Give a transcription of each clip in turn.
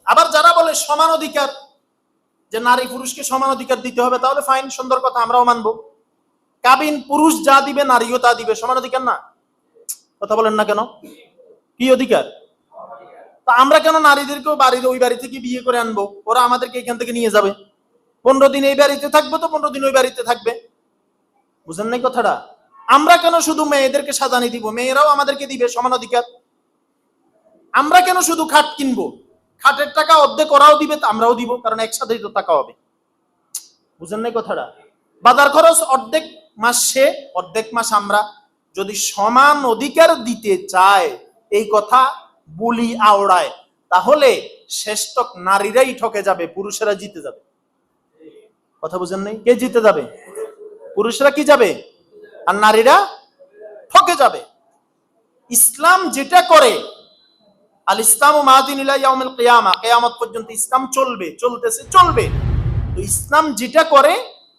আবার যারা বলে সমান অধিকার, যে নারী পুরুষকে সমান অধিকার দিতে হবে, তাহলে ফাইন, সুন্দর কথা, আমরাও মানবো। কাবিন পুরুষ যা দিবে নারীও তা দিবে, সমান অধিকার না? কথা বলেন না কেন? কি অধিকার? তা আমরা কেন নারীদেরকেও বাড়ির ওই বাড়ি থেকে বিয়ে করে আনবো? ওরা আমাদেরকে এখান থেকে নিয়ে যাবে, 15 দিন এই বাড়িতে থাকবো তো 15 দিন ওই বাড়িতে থাকবে। বুঝেন নাই কথাটা? আমরা কেন শুধু মেয়েদেরকে সাজানি দিব? মেয়েরাও আমাদেরকে দিবে সমান অধিকার। আমরা কেন শুধু খাট কিনবো? খাটের টাকা অর্ধেক ওরাও দিবে, আমরাও দিব, কারণ একসাথেই তো টাকা হবে। বুঝেন নাই কথাটা? বাজার খরচ অর্ধেক মাস সে, অর্ধেক মাস আমরা। যদি সমান অধিকার দিতে চায়, এই কথা বলি আওড়ায়, তাহলে শেষতক নারীরাই ঠকে যাবে, পুরুষেরা জিতে যাবে। কথা বুঝেন নাই? কে জিতে যাবে? পুরুষরা কি যাবে আর নারীরা ঠকে যাবে। ইসলাম যেটা করে, আল ইসলামু মাদিন ইলা ইয়াউমিল কিয়ামা, কিয়ামত পর্যন্ত ইসলাম চলবে, চলতেছে, চলবে। তো ইসলাম যেটা করে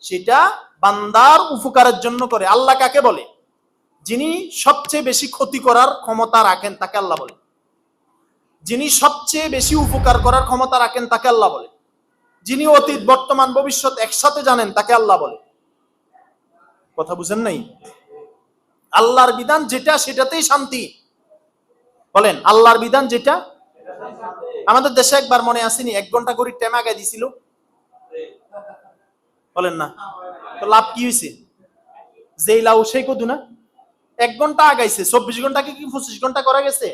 সেটা বান্দার উপকারের জন্য করে। আল্লাহ কাকে বলে? যিনি সবচেয়ে বেশি ক্ষতি করার ক্ষমতা রাখেন তাকে আল্লাহ বলে। যিনি সবচেয়ে বেশি উপকার করার ক্ষমতা রাখেন তাকে আল্লাহ বলে। যিনি অতীত বর্তমান ভবিষ্যৎ একসাথে জানেন তাকে আল্লাহ বলে। কথা বুঝেন নাই? আল্লাহর বিধান যেটা সেটাতেই শান্তি। বলেন, আল্লাহর বিধান যেটা। আমাদের দেশে একবার মনে আসেনি 1 ঘন্টা করে টাইম আগে দিছিল? বলেন না? তো লাভ কি হয়েছে? যেই লাউ সেই কদু না? 1 ঘন্টা আগাইছে, 24 ঘন্টাকে কি 25 ঘন্টা করা গেছে?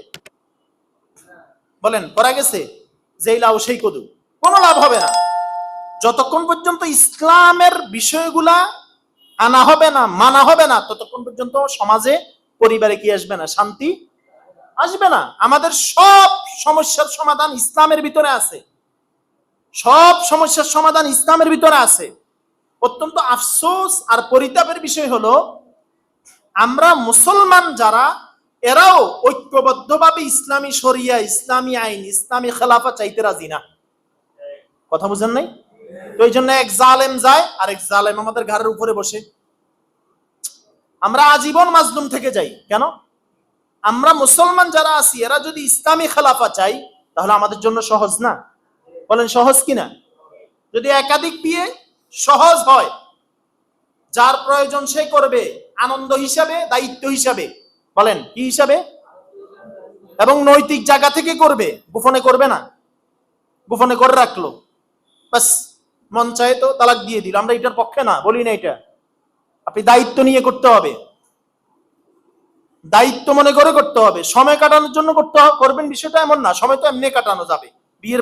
বলেন, করা গেছে? যেই লাউ সেই কদু, কোনো লাভ হবে না। যতক্ষণ পর্যন্ত ইসলামের বিষয়গুলা আনা হবে না, মানা হবে না, ততক্ষণ পর্যন্ত সমাজে, পরিবারে কি আসবে না? শান্তি আসবে না। আমাদের সব সমস্যার সমাধান ইসলামের ভিতরে আছে। সব সমস্যার সমাধান ইসলামের ভিতরে আছে। অত্যন্ত আফসোস আর পরিতাপের বিষয় হলো, আমরা মুসলমান যারা, এরাও ঐক্যবদ্ধভাবে ইসলামী শরিয়া, ইসলামী আইন, ইসলামী খেলাফা চাইতে রাজি না। কথা বুঝেন নাই? তো এই জন্য এক জালেম যায় আর এক জালেম আমাদের ঘরের উপরে বসে। আমরা আজীবন মাজলুম থেকে যাই। কেন? আমরা মুসলমান যারা আছি, এরা যদি ইসলামী খেলাফা চাই, তাহলে আমাদের জন্য সহজ না? বলেন, সহজ কিনা? যদি একাধিক বিয়ে সহজ হয়, যার প্রয়োজন সে করবে, আনন্দ হিসাবে, দায়িত্ব হিসাবে। বলেন, কি হিসাবে? এবং নৈতিক জায়গা থেকে করবে, গোপনে করবে না। গোপনে করে রাখলো, বাস মন চায় তো তালাক দিয়ে দিল। আমরা এটার পক্ষে না, বলি না এটা। আপনি দায়িত্ব নিয়ে করতে হবে, দায়িত্ব মনে করে করতে হবে। সময় কাটানোর জন্য করবেন বিষয়টা এমন না, সময় তো এমনি কাটানো যাবে।